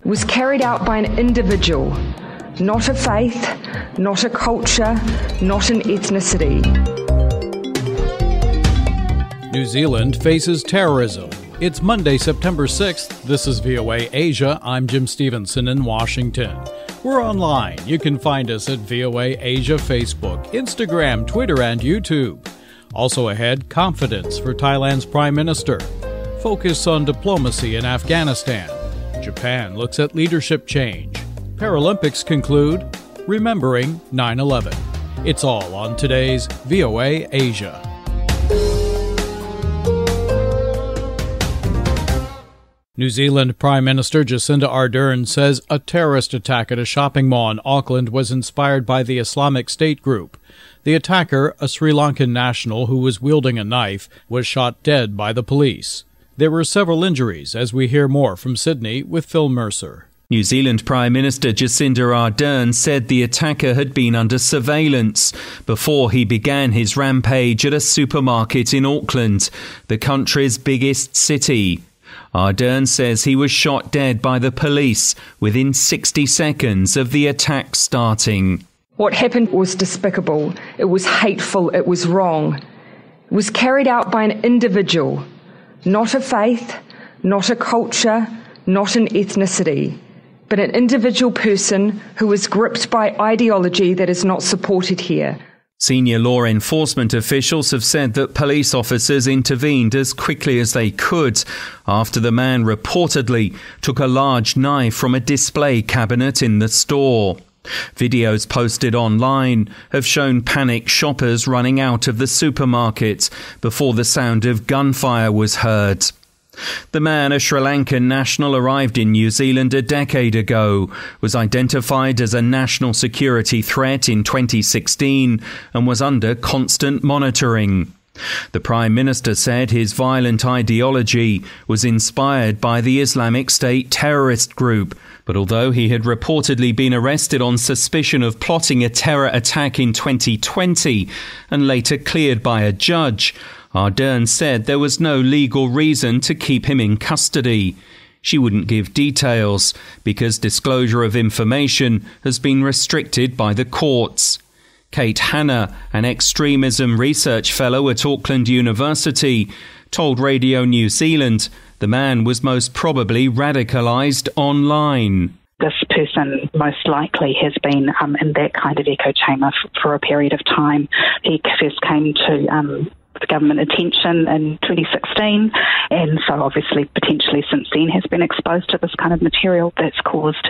was carried out by an individual, not a faith, not a culture, not an ethnicity. New Zealand faces terrorism. It's Monday, September 6th. This is VOA Asia. I'm Jim Stevenson in Washington. We're online. You can find us at VOA Asia Facebook, Instagram, Twitter, and YouTube. Also ahead, confidence for Thailand's Prime Minister. Focus on diplomacy in Afghanistan. Japan looks at leadership change. Paralympics conclude, remembering 9/11. It's all on today's VOA Asia. New Zealand Prime Minister Jacinda Ardern says a terrorist attack at a shopping mall in Auckland was inspired by the Islamic State group. The attacker, a Sri Lankan national who was wielding a knife, was shot dead by the police. There were several injuries, as we hear more from Sydney with Phil Mercer. New Zealand Prime Minister Jacinda Ardern said the attacker had been under surveillance before he began his rampage at a supermarket in Auckland, the country's biggest city. Ardern says he was shot dead by the police within 60 seconds of the attack starting. What happened was despicable. It was hateful. It was wrong. It was carried out by an individual, not a faith, not a culture, not an ethnicity, but an individual person who was gripped by ideology that is not supported here. Senior law enforcement officials have said that police officers intervened as quickly as they could after the man reportedly took a large knife from a display cabinet in the store. Videos posted online have shown panicked shoppers running out of the supermarket before the sound of gunfire was heard. The man, a Sri Lankan national, arrived in New Zealand a decade ago, was identified as a national security threat in 2016 and was under constant monitoring. The Prime Minister said his violent ideology was inspired by the Islamic State terrorist group, but although he had reportedly been arrested on suspicion of plotting a terror attack in 2020 and later cleared by a judge, Ardern said there was no legal reason to keep him in custody. She wouldn't give details because disclosure of information has been restricted by the courts. Kate Hanna, an extremism research fellow at Auckland University, told Radio New Zealand the man was most probably radicalised online. This person most likely has been in that kind of echo chamber for a period of time. He first came to the government attention in 2016, and so obviously potentially since then has been exposed to this kind of material that's caused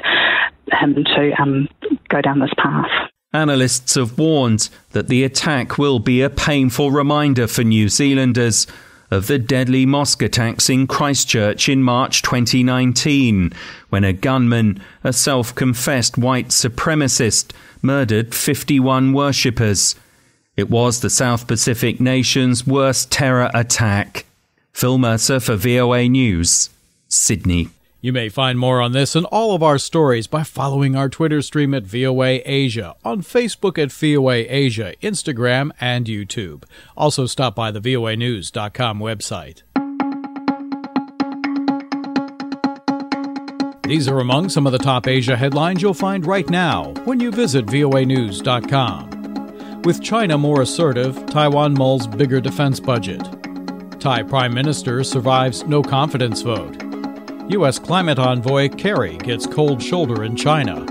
him to go down this path. Analysts have warned that the attack will be a painful reminder for New Zealanders of the deadly mosque attacks in Christchurch in March 2019, when a gunman, a self-confessed white supremacist, murdered 51 worshippers. It was the South Pacific nation's worst terror attack. Phil Mercer for VOA News, Sydney. You may find more on this and all of our stories by following our Twitter stream at VOA Asia, on Facebook at VOA Asia, Instagram, and YouTube. Also stop by the voanews.com website. These are among some of the top Asia headlines you'll find right now when you visit voanews.com. With China more assertive, Taiwan mulls bigger defense budget. Thai Prime Minister survives no confidence vote. U.S. climate envoy Kerry gets cold shoulder in China.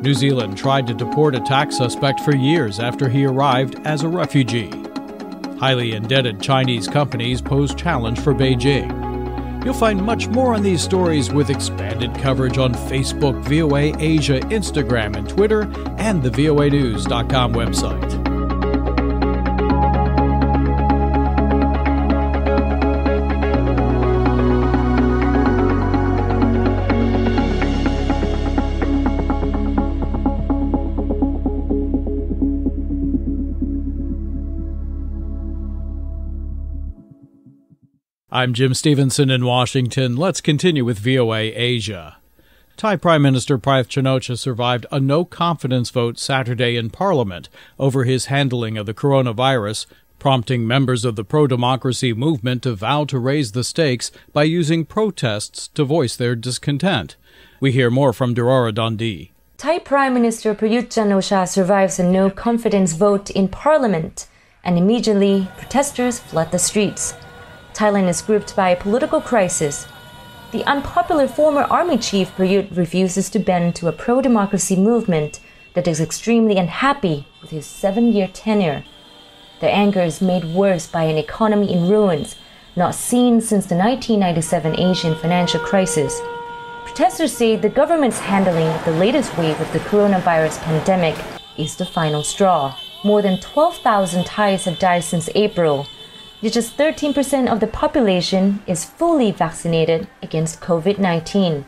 New Zealand tried to deport a tax suspect for years after he arrived as a refugee. Highly indebted Chinese companies pose challenge for Beijing. You'll find much more on these stories with expanded coverage on Facebook, VOA Asia, Instagram, and Twitter, and the voanews.com website. I'm Jim Stevenson in Washington. Let's continue with VOA Asia. Thai Prime Minister Prayut Chan-o-cha survived a no-confidence vote Saturday in Parliament over his handling of the coronavirus, prompting members of the pro-democracy movement to vow to raise the stakes by using protests to voice their discontent. We hear more from Durora Dundee. Thai Prime Minister Prayut Chan-o-cha survives a no-confidence vote in Parliament, and immediately protesters flood the streets. Thailand is gripped by a political crisis. The unpopular former army chief Prayut refuses to bend to a pro-democracy movement that is extremely unhappy with his 7-year tenure. Their anger is made worse by an economy in ruins, not seen since the 1997 Asian financial crisis. Protesters say the government's handling of the latest wave of the coronavirus pandemic is the final straw. More than 12,000 Thais have died since April. Yet just 13% of the population is fully vaccinated against COVID-19.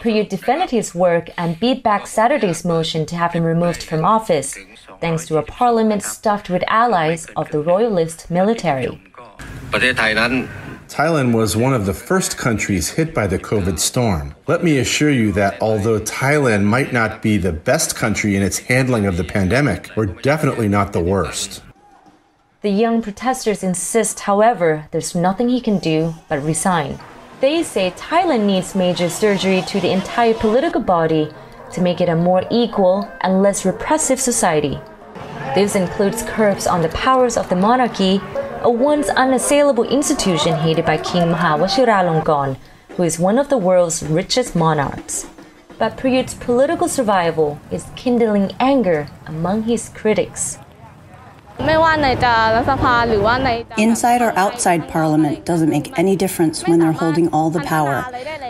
Prayut defended his work and beat back Saturday's motion to have him removed from office, thanks to a parliament stuffed with allies of the royalist military. Thailand was one of the first countries hit by the COVID storm. Let me assure you that although Thailand might not be the best country in its handling of the pandemic, we're definitely not the worst. The young protesters insist, however, there's nothing he can do but resign. They say Thailand needs major surgery to the entire political body to make it a more equal and less repressive society. This includes curbs on the powers of the monarchy, a once unassailable institution hated by King Maha Vajiralongkorn, who is one of the world's richest monarchs. But Prayut's political survival is kindling anger among his critics. Inside or outside Parliament doesn't make any difference when they're holding all the power.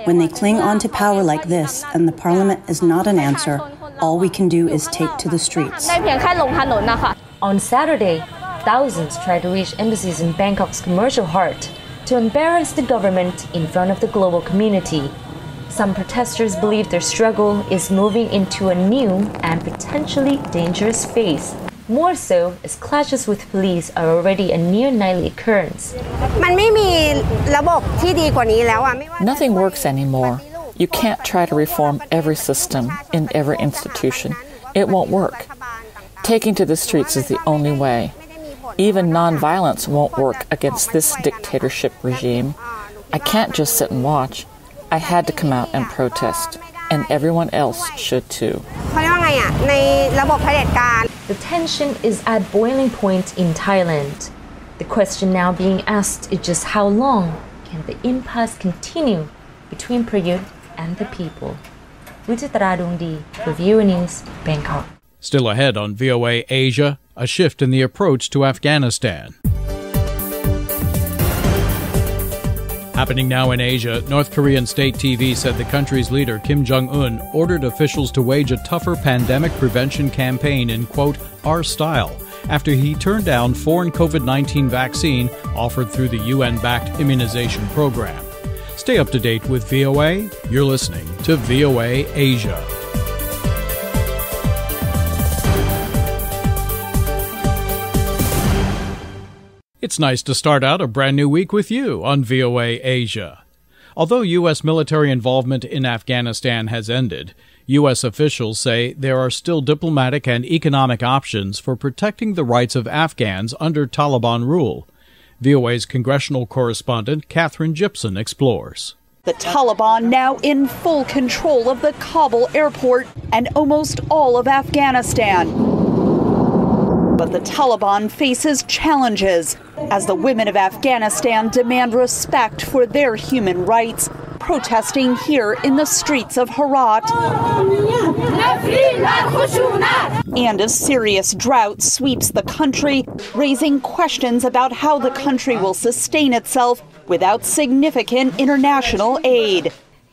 When they cling on to power like this and the Parliament is not an answer, all we can do is take to the streets. On Saturday, thousands tried to reach embassies in Bangkok's commercial heart to embarrass the government in front of the global community. Some protesters believe their struggle is moving into a new and potentially dangerous phase. More so, as clashes with police are already a near-nightly occurrence. Nothing works anymore. You can't try to reform every system in every institution. It won't work. Taking to the streets is the only way. Even non-violence won't work against this dictatorship regime. I can't just sit and watch. I had to come out and protest, and everyone else should too. The tension is at boiling point in Thailand. The question now being asked is just how long can the impasse continue between Prayut and the people? Wichitra Dongdi for VOA News, Bangkok. Still ahead on VOA Asia, a shift in the approach to Afghanistan. Happening now in Asia, North Korean state TV said the country's leader, Kim Jong-un, ordered officials to wage a tougher pandemic prevention campaign in, quote, our style, after he turned down foreign COVID-19 vaccine offered through the UN-backed immunization program. Stay up to date with VOA. You're listening to VOA Asia. It's nice to start out a brand new week with you on VOA Asia. Although U.S. military involvement in Afghanistan has ended, U.S. officials say there are still diplomatic and economic options for protecting the rights of Afghans under Taliban rule. VOA's congressional correspondent Catherine Gibson explores. The Taliban now in full control of the Kabul airport and almost all of Afghanistan. But the Taliban faces challenges as the women of Afghanistan demand respect for their human rights, protesting here in the streets of Herat. And a serious drought sweeps the country, raising questions about how the country will sustain itself without significant international aid.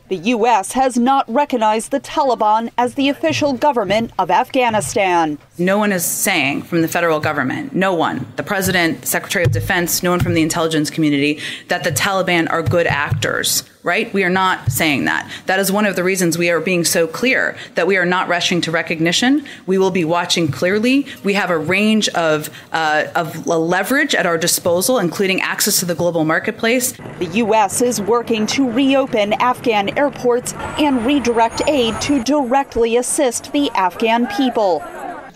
The U.S. has not recognized the Taliban as the official government of Afghanistan. No one is saying from the federal government, no one, the president, Secretary of Defense, no one from the intelligence community, that the Taliban are good actors, right? We are not saying that. That is one of the reasons we are being so clear that we are not rushing to recognition. We will be watching clearly. We have a range of leverage at our disposal, including access to the global marketplace. The U.S. is working to reopen Afghan airports and redirect aid to directly assist the Afghan people.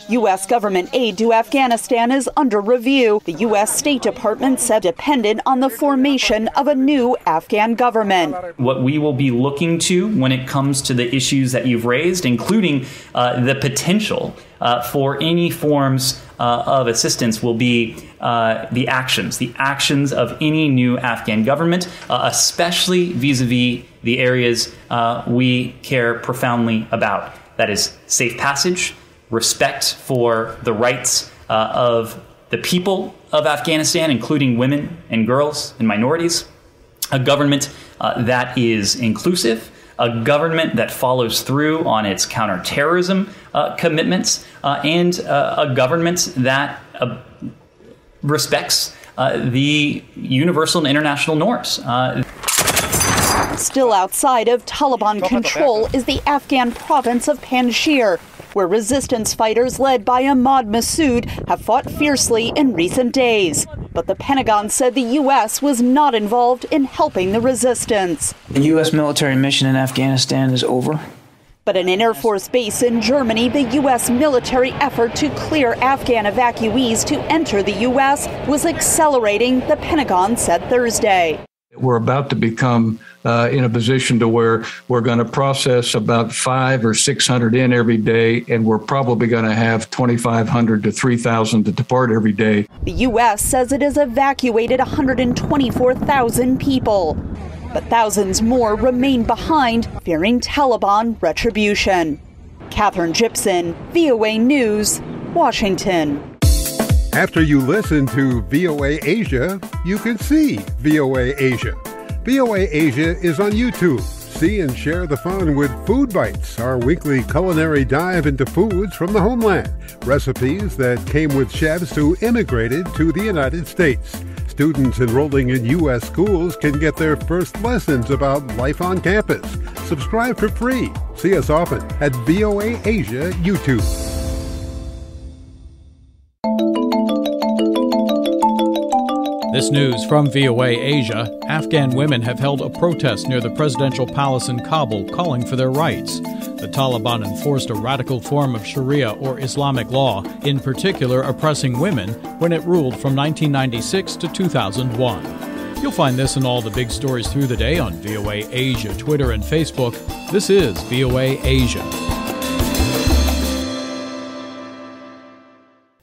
U.S. government aid to Afghanistan is under review. The U.S. State Department said dependent on the formation of a new Afghan government. What we will be looking to when it comes to the issues that you've raised, including the potential for any forms of assistance, will be the actions of any new Afghan government, especially vis-a-vis the areas we care profoundly about. That is safe passage, respect for the rights of the people of Afghanistan, including women and girls and minorities, a government that is inclusive, a government that follows through on its counterterrorism commitments, and a government that respects the universal and international norms. Still outside of Taliban control is the Afghan province of Panjshir, where resistance fighters led by Ahmad Massoud have fought fiercely in recent days. But the Pentagon said the U.S. was not involved in helping the resistance. The U.S. military mission in Afghanistan is over. But at an Air Force base in Germany, the U.S. military effort to clear Afghan evacuees to enter the U.S. was accelerating, the Pentagon said Thursday. We're about to become in a position to where we're going to process about 500 or 600 in every day, and we're probably going to have 2,500 to 3,000 to depart every day. The U.S. says it has evacuated 124,000 people, but thousands more remain behind, fearing Taliban retribution. Catherine Gibson, VOA News, Washington. After you listen to VOA Asia, you can see VOA Asia. VOA Asia is on YouTube. See and share the fun with Food Bites, our weekly culinary dive into foods from the homeland. Recipes that came with chefs who immigrated to the United States. Students enrolling in U.S. schools can get their first lessons about life on campus. Subscribe for free. See us often at VOA Asia YouTube. This news from VOA Asia. Afghan women have held a protest near the presidential palace in Kabul calling for their rights. The Taliban enforced a radical form of Sharia or Islamic law, in particular oppressing women, when it ruled from 1996 to 2001. You'll find this and all the big stories through the day on VOA Asia, Twitter, and Facebook. This is VOA Asia.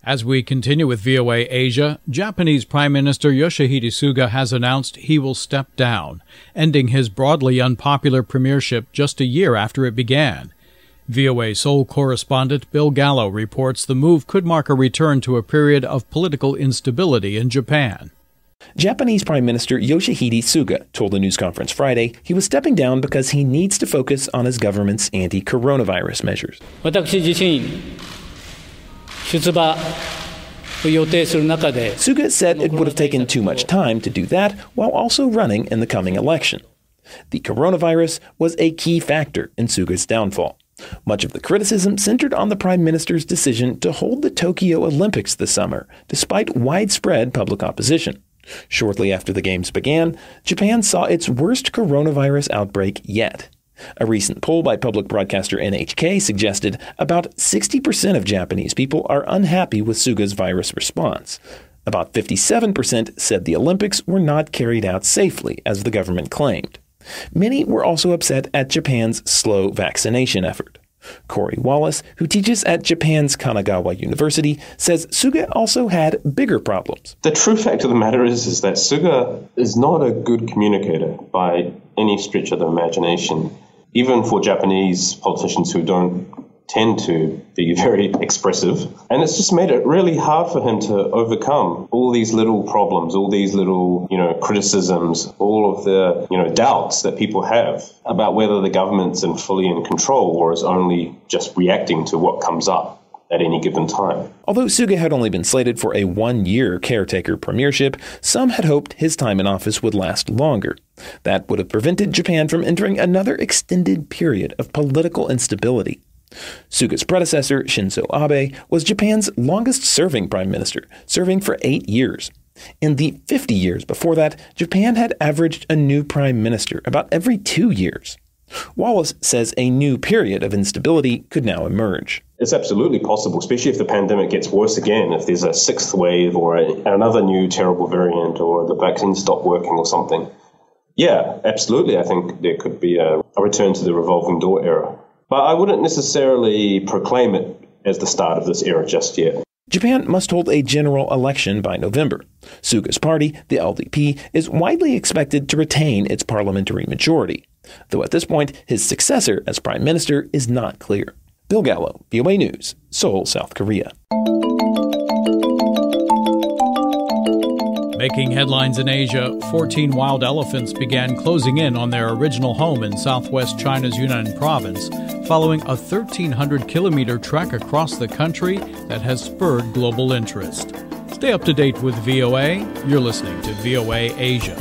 As we continue with VOA Asia, Japanese Prime Minister Yoshihide Suga has announced he will step down, ending his broadly unpopular premiership just a year after it began. VOA Seoul correspondent Bill Gallo reports the move could mark a return to a period of political instability in Japan. Japanese Prime Minister Yoshihide Suga told a news conference Friday he was stepping down because he needs to focus on his government's anti-coronavirus measures. Suga said it would have taken too much time to do that while also running in the coming election. The coronavirus was a key factor in Suga's downfall. Much of the criticism centered on the prime minister's decision to hold the Tokyo Olympics this summer, despite widespread public opposition. Shortly after the Games began, Japan saw its worst coronavirus outbreak yet. A recent poll by public broadcaster NHK suggested about 60% of Japanese people are unhappy with Suga's virus response. About 57% said the Olympics were not carried out safely, as the government claimed. Many were also upset at Japan's slow vaccination effort. Corey Wallace, who teaches at Japan's Kanagawa University, says Suga also had bigger problems. The true fact of the matter is that Suga is not a good communicator by any stretch of the imagination, even for Japanese politicians who don't tend to be very expressive. And it's just made it really hard for him to overcome all these little problems, all these little, criticisms, all of the, doubts that people have about whether the government's fully in control or is only just reacting to what comes up at any given time. Although Suga had only been slated for a one-year caretaker premiership, some had hoped his time in office would last longer. That would have prevented Japan from entering another extended period of political instability. Suga's predecessor, Shinzo Abe, was Japan's longest-serving prime minister, serving for 8 years. In the 50 years before that, Japan had averaged a new prime minister about every 2 years. Wallace says a new period of instability could now emerge. It's absolutely possible, especially if the pandemic gets worse again, if there's a sixth wave or another new terrible variant or the vaccines stop working or something. Yeah, absolutely. I think there could be a return to the revolving door era. But I wouldn't necessarily proclaim it as the start of this era just yet. Japan must hold a general election by November. Suga's party, the LDP, is widely expected to retain its parliamentary majority, though at this point his successor as prime minister is not clear. Bill Gallo, VOA News, Seoul, South Korea. Making headlines in Asia, 14 wild elephants began closing in on their original home in southwest China's Yunnan province, following a 1,300-kilometer trek across the country that has spurred global interest. Stay up to date with VOA. You're listening to VOA Asia.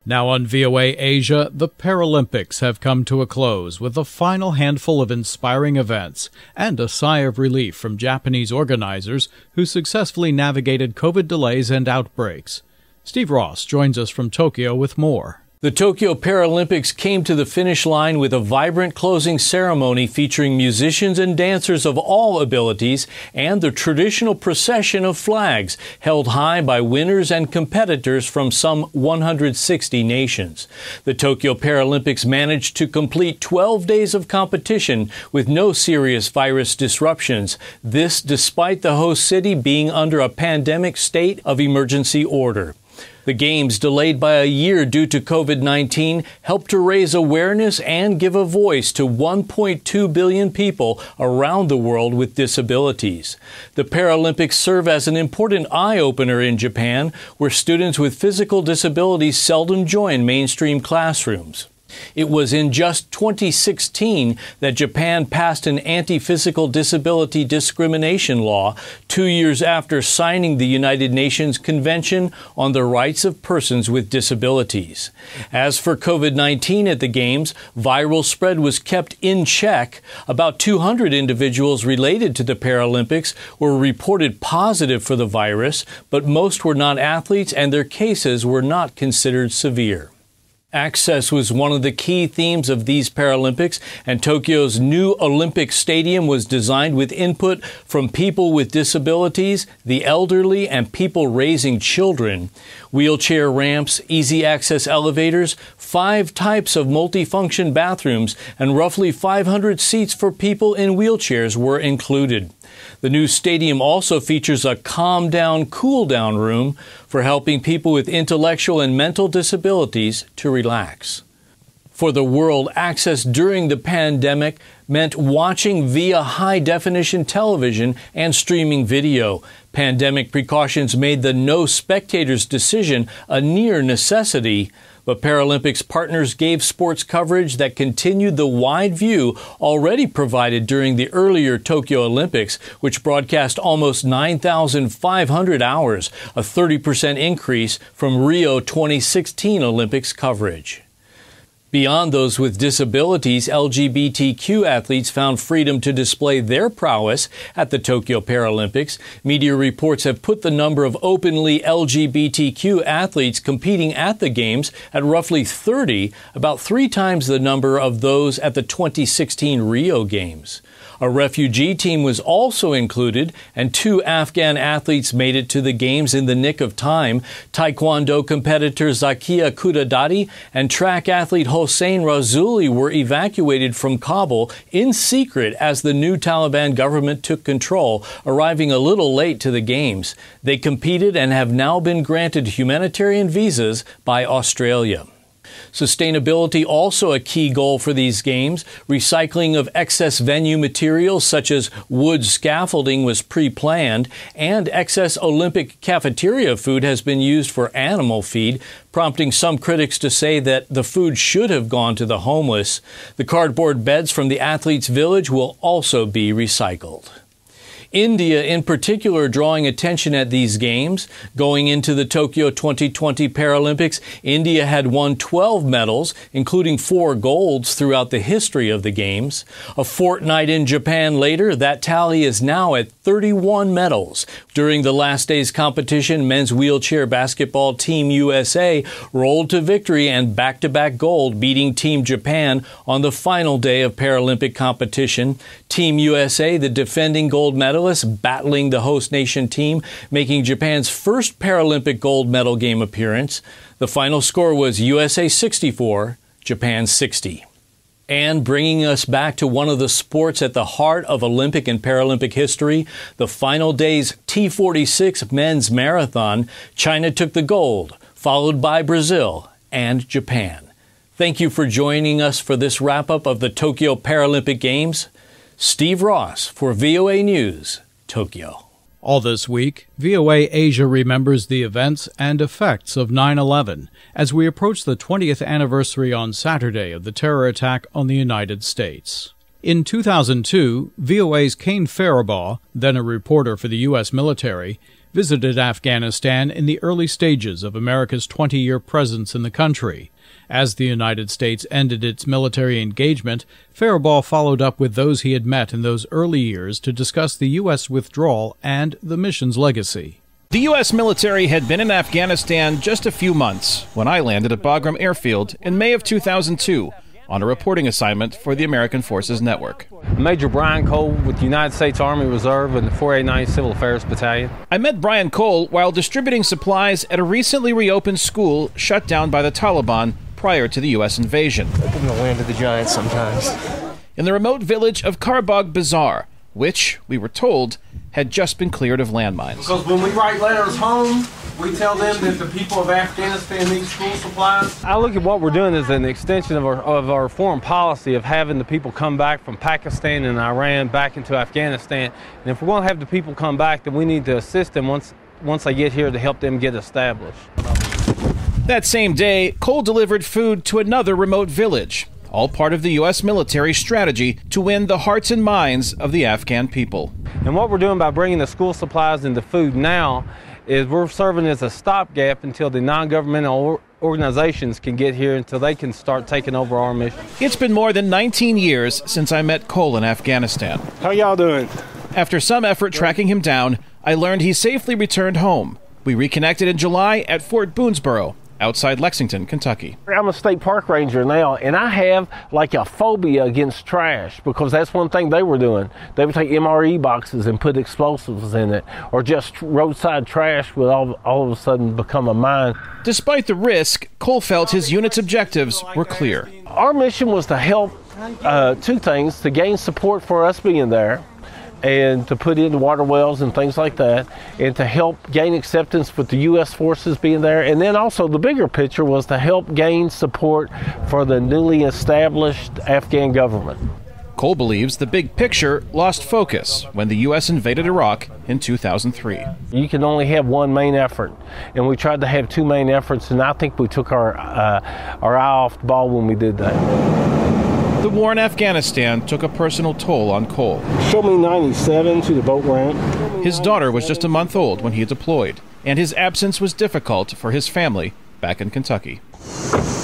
Now on VOA Asia, the Paralympics have come to a close with a final handful of inspiring events and a sigh of relief from Japanese organizers who successfully navigated COVID delays and outbreaks. Steve Ross joins us from Tokyo with more. The Tokyo Paralympics came to the finish line with a vibrant closing ceremony featuring musicians and dancers of all abilities and the traditional procession of flags held high by winners and competitors from some 160 nations. The Tokyo Paralympics managed to complete 12 days of competition with no serious virus disruptions, this despite the host city being under a pandemic state of emergency order. The Games, delayed by a year due to COVID-19, helped to raise awareness and give a voice to 1.2 billion people around the world with disabilities. The Paralympics serve as an important eye-opener in Japan, where students with physical disabilities seldom join mainstream classrooms. It was in just 2016 that Japan passed an anti-physical disability discrimination law, 2 years after signing the United Nations Convention on the Rights of Persons with Disabilities. As for COVID-19 at the Games, viral spread was kept in check. About 200 individuals related to the Paralympics were reported positive for the virus, but most were not athletes and their cases were not considered severe. Access was one of the key themes of these Paralympics, and Tokyo's new Olympic Stadium was designed with input from people with disabilities, the elderly, and people raising children. Wheelchair ramps, easy access elevators, 5 types of multifunction bathrooms, and roughly 500 seats for people in wheelchairs were included. The new stadium also features a calm down, cool down room for helping people with intellectual and mental disabilities to relax. For the world, access during the pandemic meant watching via high-definition television and streaming video. Pandemic precautions made the no spectators decision a near necessity. But Paralympics partners gave sports coverage that continued the wide view already provided during the earlier Tokyo Olympics, which broadcast almost 9,500 hours, a 30% increase from Rio 2016 Olympics coverage. Beyond those with disabilities, LGBTQ athletes found freedom to display their prowess at the Tokyo Paralympics. Media reports have put the number of openly LGBTQ athletes competing at the Games at roughly 30, about 3 times the number of those at the 2016 Rio Games. A refugee team was also included, and 2 Afghan athletes made it to the Games in the nick of time. Taekwondo competitor Zakia Kudadadi and track athlete Hossein Razuli were evacuated from Kabul in secret as the new Taliban government took control, arriving a little late to the Games. They competed and have now been granted humanitarian visas by Australia. Sustainability also a key goal for these Games. Recycling of excess venue materials such as wood scaffolding was pre-planned, and excess Olympic cafeteria food has been used for animal feed, prompting some critics to say that the food should have gone to the homeless. The cardboard beds from the athletes' village will also be recycled. India, in particular, drawing attention at these games. Going into the Tokyo 2020 Paralympics, India had won 12 medals, including 4 golds throughout the history of the Games. A fortnight in Japan later, that tally is now at 31 medals. During the last day's competition, men's wheelchair basketball Team USA rolled to victory and back-to-back gold, beating Team Japan on the final day of Paralympic competition. Team USA, the defending gold medalists, battling the host nation team, making Japan's first Paralympic gold medal game appearance. The final score was USA 64, Japan 60. And bringing us back to one of the sports at the heart of Olympic and Paralympic history, the final day's T46 men's marathon, China took the gold, followed by Brazil and Japan. Thank you for joining us for this wrap-up of the Tokyo Paralympic Games. Steve Ross for VOA News, Tokyo. All this week, VOA Asia remembers the events and effects of 9/11 as we approach the 20th anniversary on Saturday of the terror attack on the United States. In 2002, VOA's Kane Faribaugh, then a reporter for the U.S. military, visited Afghanistan in the early stages of America's 20-year presence in the country. As the United States ended its military engagement, Faribaugh followed up with those he had met in those early years to discuss the U.S. withdrawal and the mission's legacy. The U.S. military had been in Afghanistan just a few months when I landed at Bagram Airfield in May of 2002 on a reporting assignment for the American Forces Network. Major Brian Cole with the United States Army Reserve and the 489 Civil Affairs Battalion. I met Brian Cole while distributing supplies at a recently reopened school shut down by the Taliban prior to the U.S. invasion. Open the land of the giants sometimes. In the remote village of Karbagh Bazaar, which, we were told, had just been cleared of landmines. Because when we write letters home, we tell them that the people of Afghanistan need school supplies. I look at what we're doing as an extension of our foreign policy of having the people come back from Pakistan and Iran back into Afghanistan. And if we're going to have the people come back, then we need to assist them once they get here to help them get established. That same day, Cole delivered food to another remote village, all part of the U.S. military strategy to win the hearts and minds of the Afghan people. And what we're doing by bringing the school supplies and the food now is we're serving as a stopgap until the non-governmental organizations can get here, until they can start taking over our mission. It's been more than 19 years since I met Cole in Afghanistan. How y'all doing? After some effort tracking him down, I learned he safely returned home. We reconnected in July at Fort Boonesboro, outside Lexington, Kentucky. I'm a state park ranger now, and I have like a phobia against trash, because that's one thing they were doing. They would take MRE boxes and put explosives in it, or just roadside trash would all of a sudden become a mine. Despite the risk, Cole felt his unit's objectives were clear. Our mission was to help two things: to gain support for us being there, and to put in water wells and things like that, and to help gain acceptance with the U.S. forces being there. And then also the bigger picture was to help gain support for the newly established Afghan government. Cole believes the big picture lost focus when the U.S. invaded Iraq in 2003. You can only have one main effort, and we tried to have two main efforts, and I think we took our eye off the ball when we did that. The war in Afghanistan took a personal toll on Cole. Show me 97 to the boat ramp. His daughter was just a month old when he deployed, and his absence was difficult for his family back in Kentucky.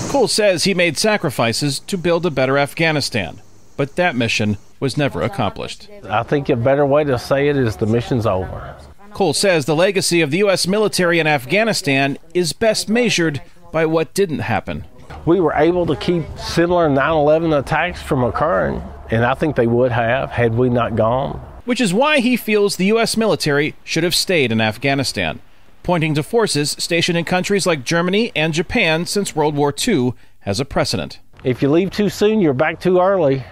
Cole says he made sacrifices to build a better Afghanistan, but that mission was never accomplished. I think a better way to say it is the mission's over. Cole says the legacy of the U.S. military in Afghanistan is best measured by what didn't happen. We were able to keep similar 9/11 attacks from occurring, and I think they would have had we not gone. Which is why he feels the U.S. military should have stayed in Afghanistan, pointing to forces stationed in countries like Germany and Japan since World War II as a precedent. If you leave too soon, you're back too early.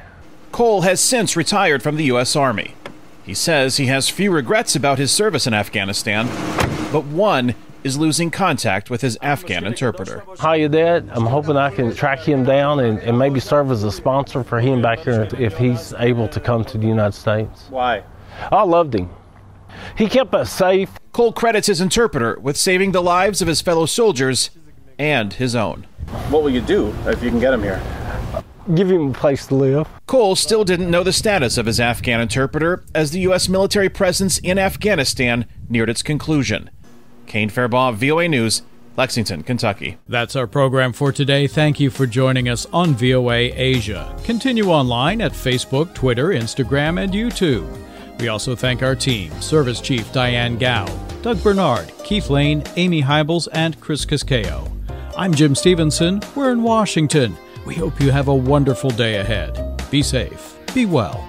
Cole has since retired from the U.S. Army. He says he has few regrets about his service in Afghanistan, but one is losing contact with his Afghan interpreter. How you did? I'm hoping I can track him down and maybe serve as a sponsor for him back here if he's able to come to the United States. Why? I loved him. He kept us safe. Cole credits his interpreter with saving the lives of his fellow soldiers and his own. What will you do if you can get him here? give him a place to live. Cole still didn't know the status of his Afghan interpreter as the U.S. military presence in Afghanistan neared its conclusion. Kane Fairbaugh, VOA News, Lexington, Kentucky. That's our program for today. Thank you for joining us on VOA Asia. Continue online at Facebook, Twitter, Instagram, and YouTube. We also thank our team, Service Chief Diane Gow, Doug Bernard, Keith Lane, Amy Hybels, and Chris Casqueo. I'm Jim Stevenson. We're in Washington. We hope you have a wonderful day ahead. Be safe. Be well.